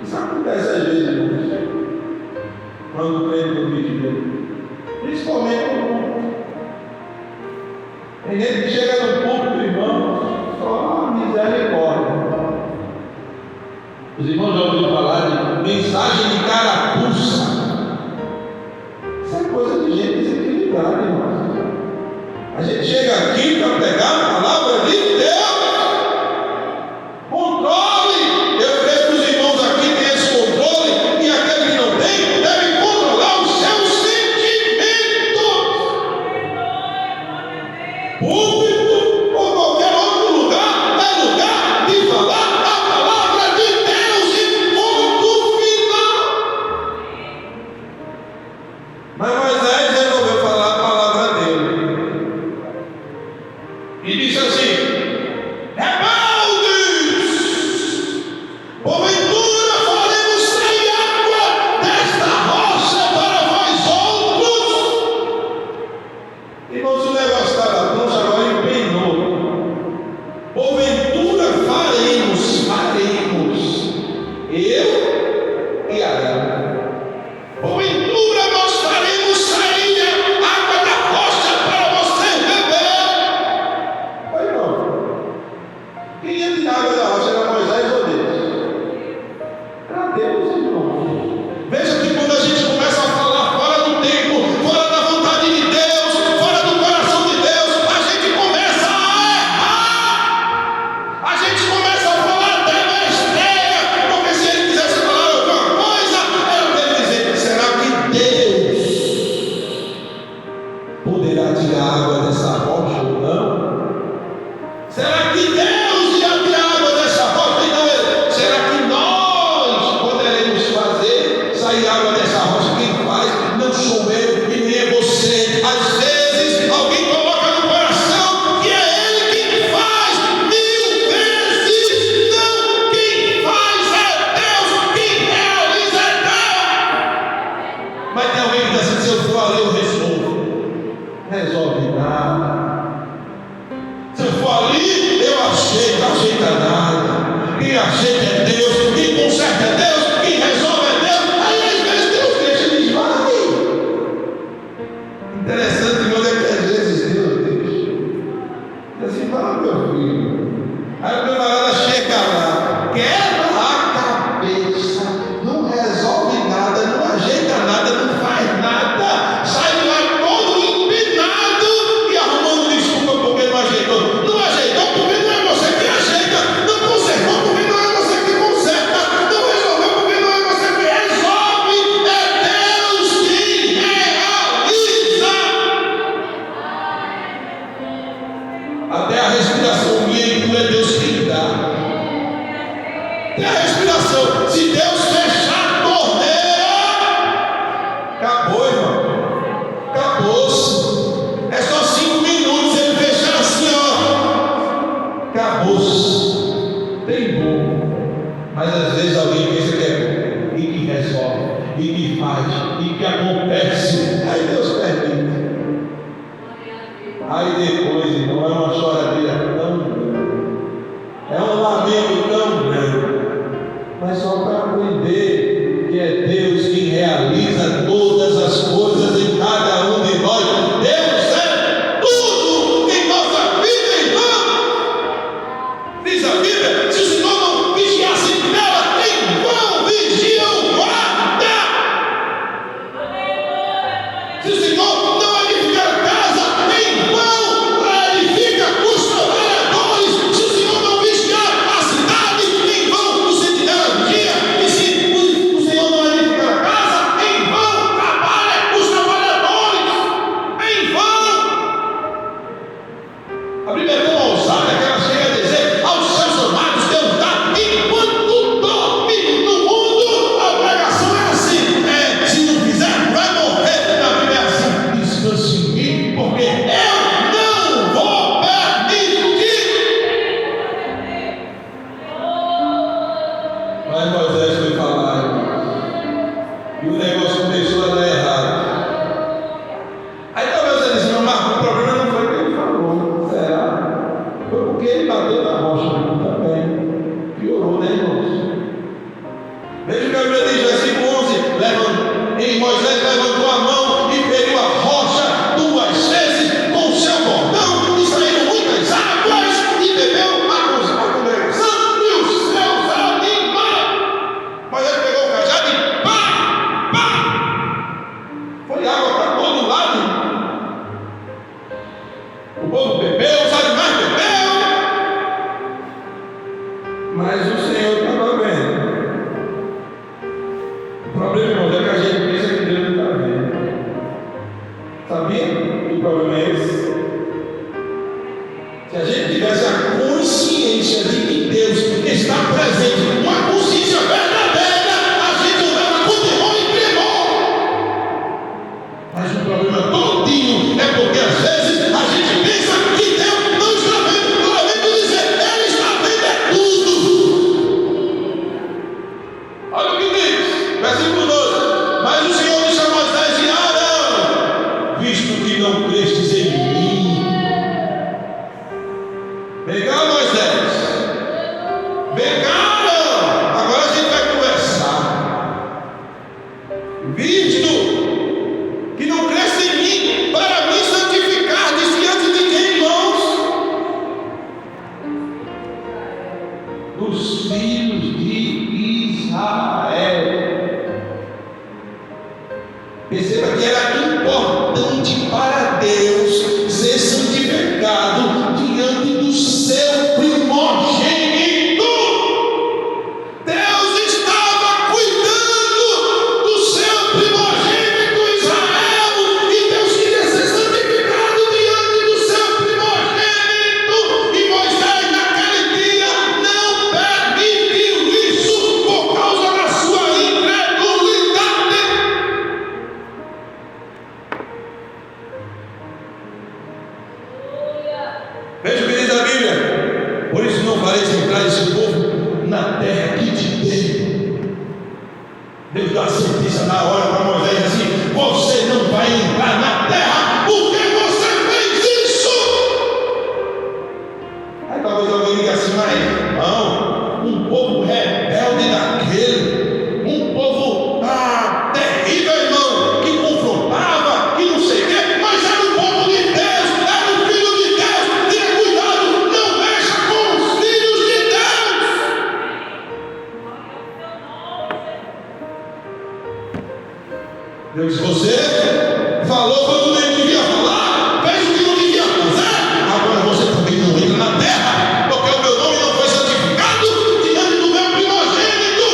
Isso acontece às vezes, irmãos, quando o crente no vídeo dele, principalmente no mundo. Tem gente que chega no púlpito, irmão, só misericórdia. Os irmãos já ouviram falar de mensagem de carapuça. Isso é coisa de gente desequilibrada, irmão. A gente chega aqui para pegar a palavra de Deus. Controle. Eu creio que os irmãos aqui têm esse controle, e aquele que não tem deve controlar os seus sentimentos. Púlpito Quem ia tirar a água da rocha era Moisés ou Deus? Era Deus, irmão. Veja que quando a gente começa a falar fora do tempo, fora da vontade de Deus, fora do coração de Deus, a gente começa a errar. A gente começa a falar até besteira, porque se ele quisesse falar alguma coisa, era para ele dizer: será que Deus poderá tirar água dessa rocha ou não? Será que Deus ia tirar água dessa rocha? Então, será que nós poderemos fazer sair água dessa rocha? Quem faz não sou eu e nem é você. Às vezes alguém coloca no coração que é ele quem faz, 1000 vezes não. Quem faz é Deus, quem realiza é Deus. Mas tem alguém que diz assim: se eu for ali eu resolvo. Resolve nada. Se eu for ali, eu ajeita nada. Quem ajeita é Deus, quem conserta é Deus, quem resolve é Deus. Aí às vezes Deus deixa e diz: vai. Interessante, irmão, é que às vezes Deus deixa. Diz assim: vai, meu filho. Aí o camarada chega lá, quebra a cabeça, não resolve nada, não ajeita nada, não faz nada, sai de lá todo empinado e arrumando desculpa porque não ajeitou. Não ajeitou porque não é você que ajeita, não consertou porque não é você que conserta, não resolveu porque não é você que resolve, é Deus quem realiza. Até a respiração minha e tua é Deus quem dá. Até a respiração, se Deus fechar a torneira, acabou, irmão. Acabou-se. É só 5 minutos. Ele fechar assim, ó. Acabou-se. Tem bom. Mas às vezes alguém pensa que é bom. E que resolve. E que faz. E que acontece. Aí Deus permite. Aí depois, irmão, é uma choradeira tão grande. É um lamento tão grande. Mas só para aprender que é Deus quem realiza todas as coisas em cada um de nós. Deus é tudo em nossa vida, irmão. Diz a Bíblia: se o Senhor não vigiasse nela, em vão vigia o guarda. Se o Senhor não edificar a casa, em vão edifica os trabalhadores. Se o Senhor não vigiar a cidade, em vão o sentinela vigia. E se o Senhor não edificar a casa, em vão trabalha os trabalhadores. Em vão. A Bíblia é tão ousada que ela chega a dizer: aos seus amados Deus dá enquanto dorme no mundo. A pregação é assim: se não fizer, vai morrer. Na Bíblia é assim: descanse em mim, porque eu não vou permitir. Mas Moisés foi falar, irmão, e o negócio começou a dar errado. Aí talvez ele disse: mas o problema não foi o que ele falou. Será? Foi porque ele bateu na rocha também. Piorou, né, irmãos? Veja o que a Bíblia diz, versículo 11: e Moisés levantou a mão e feriu a rocha 2 vezes com o seu bordão, e saíram muitas águas, e bebeu a congregação e os seus animais. Moisés pegou o cajado e pá, pá, foi água para todo lado. O povo bebeu, os animais bebeu. Mas o Senhor estava vendo. O problema, irmão, é que a gente pensa que Deus não está vendo. Sabia que o problema é esse? Se a gente tivesse a consciência de que Deus está presente, uma consciência verdadeira, a gente andava com temor e tremor. Mas o problema todinho é porque às vezes a gente pensa que Deus não está vendo. Toda vez que dizer, Ele está vendo é tudo. Olha o que diz, versículo 12: mas o Senhor disse a Moisés e a Arão: visto que não crestes em mim. Vem cá, Moisés. Vem cá, Arão. Agora a gente vai conversar. Visto que não cresce em mim, para me santificar diante de quem, irmãos? dos filhos de Israel. Perceba que era importante para Deus ser santificado diante do seu primogênito. Deus estava cuidando do seu primogênito Israel, e Deus queria ser santificado diante do seu primogênito. E Moisés, naquele dia, não permitiu isso por causa da sua incredulidade. Veja o que diz a Bíblia: por isso não fareis entrar esse povo na terra que te dei. Deus dá a sentença na hora para Moisés assim: você não vai entrar na terra porque você fez isso. Aí talvez alguém diga assim: mas não, um povo rebelde daquele, um povo terrível, irmão, que confrontava, que não sei o quê, mas era o povo de Deus, era o filho de Deus. Tenha cuidado, não mexa com os filhos de Deus. Deus, você falou quando nem devia falar, fez o que não devia fazer, agora você também não entra na terra, porque o meu nome não foi santificado diante do meu primogênito.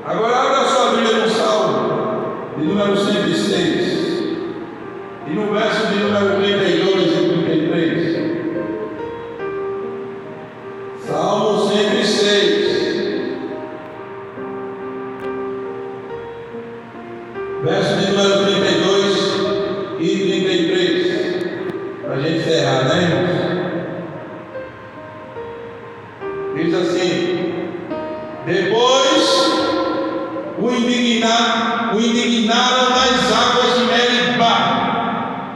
Agora abra sua Bíblia no Salmo de número 106 e no verso de número 32 e 33. Salmo 106, verso de número 32 e 33, para a gente encerrar, né, irmãos? Diz assim: depois o indignaram nas águas de Meribá,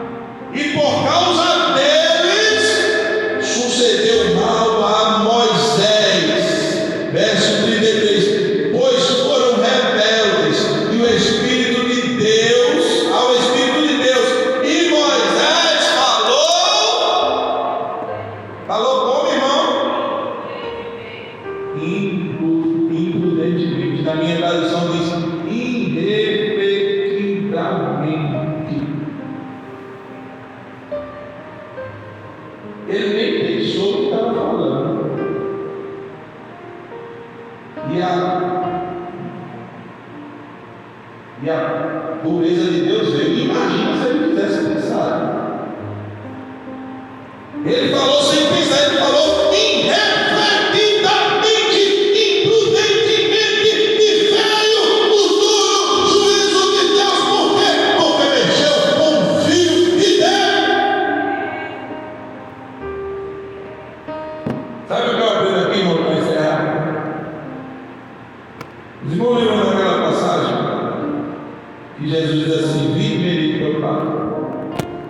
e por causa deles sucedeu mal a Moisés. Verso 33: pois foram rebeldes e o Espírito de Deus, ao Espírito de Deus, e Moisés falou como, irmão? Imprudentemente. Na minha tradução diz irrefletidamente. Ele nem pensou o que estava falando. E a pureza de Deus veio. Imagina se ele fizesse pensar. Ele falou sem pensar, ele falou irrefletidamente, imprudentemente, e veio o duro juízo de Deus. Por quê? Porque mexeu com o filho de Deus. Sabe o que eu aprendo aqui, irmão, para encerrar? Os irmãos lembram daquela passagem que Jesus diz assim: vinde, meu Pai,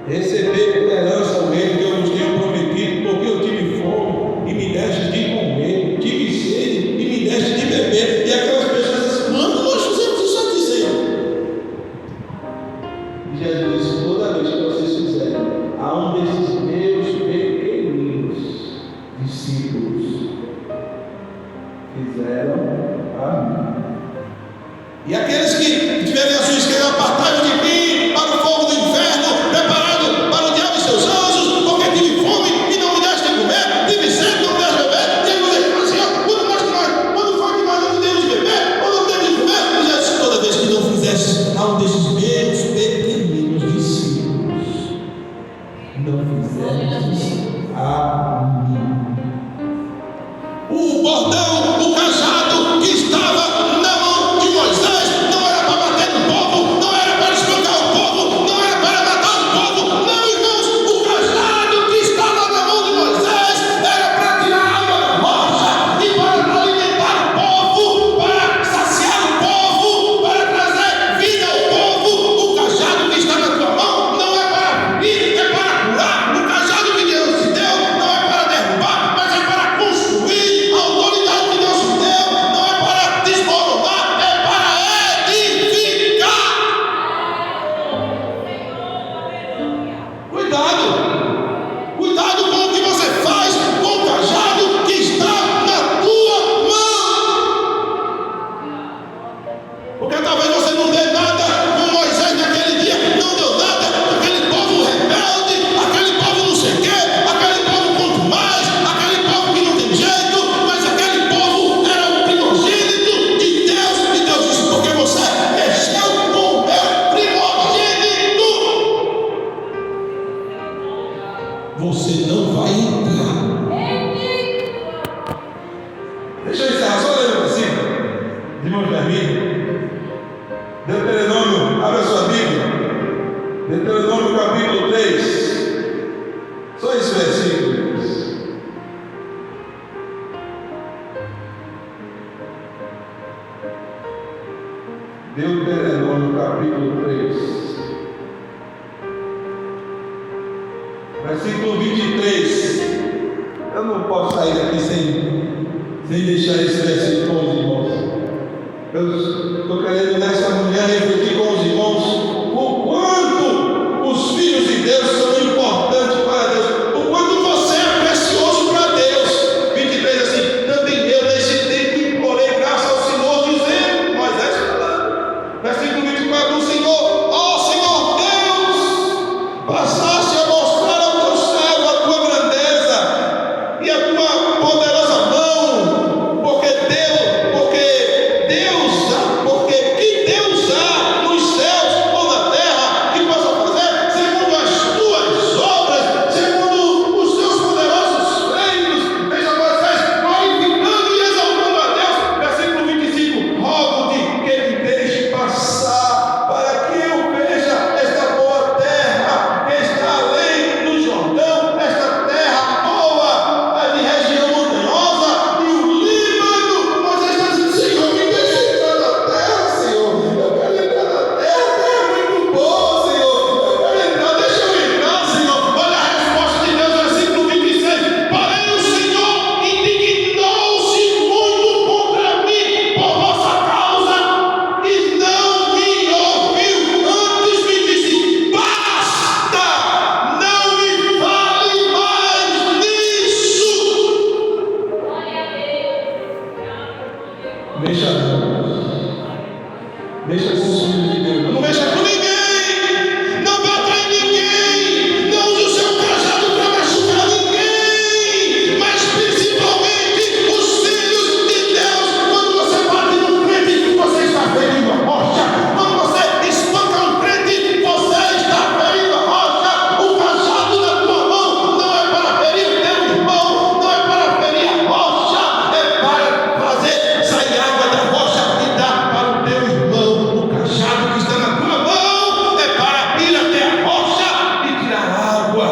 receber por herança o reino que eu vos tenho prometido, porque eu tive fome e me deste de comer, tive sede e me deste de beber. E aquelas pessoas dizem: quando nós fizemos isso aqui, Senhor? E Jesus disse: toda vez que vocês fizerem a um desses meus pequeninos discípulos, fizeram a mim. E aqueles que tiverem a sua esquerda apartados de mim para o fogo do inferno, preparado para o diabo e seus anjos, porque tive fome e não me deste de comer, tive sede e não me deste de beber. E ele vai dizer: Senhor, quando foi que nós não temos de beber, ou não temos de comer? E Jesus: toda vez que não fizesse a um desses meus pequeninos discípulos, não fizeste a mim. O bordão, o cajado que estava na mão de Moisés não era para bater no povo, não era para espancar o povo, não era para matar o povo. Não, irmãos, o cajado que estava na mão de Moisés era para tirar água da rocha e para alimentar o povo, para saciar o povo, para trazer vida ao povo. O cajado que está na tua mão não é para ferir, é para curar. O cajado que Deus te deu não é para derrubar, mas é para construir. A autoridade que Deus te deu você não vai entrar. Deixa eu encerrar, só ler o versículo. Irmão Jeremias, Deuteronômio, abra sua Bíblia. Deuteronômio capítulo 3. Só esse versículo. Deuteronômio capítulo 3, versículo 23. Eu não posso sair daqui sem deixar esse versículo com os irmãos. Eu estou querendo nessa manhã refletir com os irmãos o quanto os filhos de Deus são importantes para Deus, o quanto você é precioso para Deus. 23 assim: também eu nesse tempo implorei graça ao Senhor, dizendo, Moisés falando, versículo 24, o Senhor, ó Senhor Deus, passaste a mostrar ao teu servo a tua grandeza e a tua poderosa mão, porque que Deus há nos céus ou na terra que possa fazer segundo as tuas obras, segundo os teus poderosos feitos. Veja Moisés glorificando e exaltando a Deus. Versículo 25: rogo-te que me deixe passar, para que eu veja esta boa terra que está além do Jordão, esta terra boa, a de região montanhosa e o Líbano. Moisés está dizendo: Senhor, me deixa entrar na terra, Senhor. Eu quero entrar na terra, a terra é muito boa, Senhor. Eu quero entrar, deixa eu entrar, Senhor. Olha a resposta de Deus, versículo 26. Porém o Senhor indignou-se muito contra mim por vossa causa e não me ouviu. Antes me disse: basta, não me fale mais nisso. Mexa com os filhos de Deus. Não mexa com ninguém. Não bata em ninguém. Não use o seu cajado para machucar ninguém. Mas principalmente os filhos de Deus. Quando você bate no crente, você está ferindo a rocha. Quando você espanca um crente, você está ferindo a rocha. O cajado na tua mão não é para ferir o teu irmão, não é para ferir a rocha, é para fazer sair água da rocha e dar para o teu irmão. O cajado que está na tua mão é para ir até a rocha e tirar água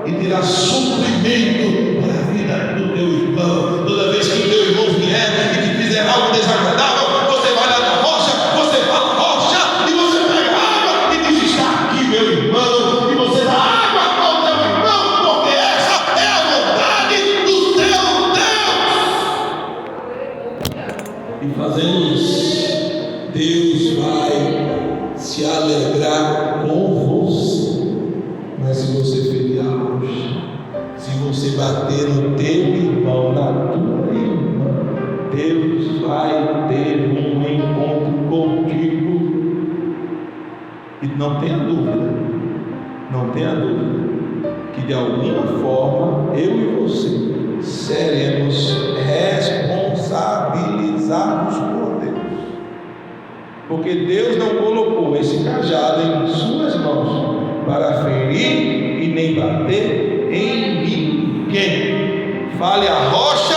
e tirar suprimento para a vida do teu irmão. Toda vez que o teu irmão vier e te fizer algo desagradável, você vai lá na rocha, você fala rocha e você pega água e diz: está aqui meu irmão, e você dá água ao teu irmão, porque essa é a vontade do teu Deus. E fazendo isso, Deus vai se alegrar com você. Mas se você ferir a rocha, se você bater no teu irmão, na tua irmã, Deus vai ter um encontro contigo. E não tenha dúvida, que de alguma forma eu e você seremos responsabilizados por Deus. Porque Deus não colocou esse cajado em suas mãos para ferir e nem bater em ninguém. Fale a rocha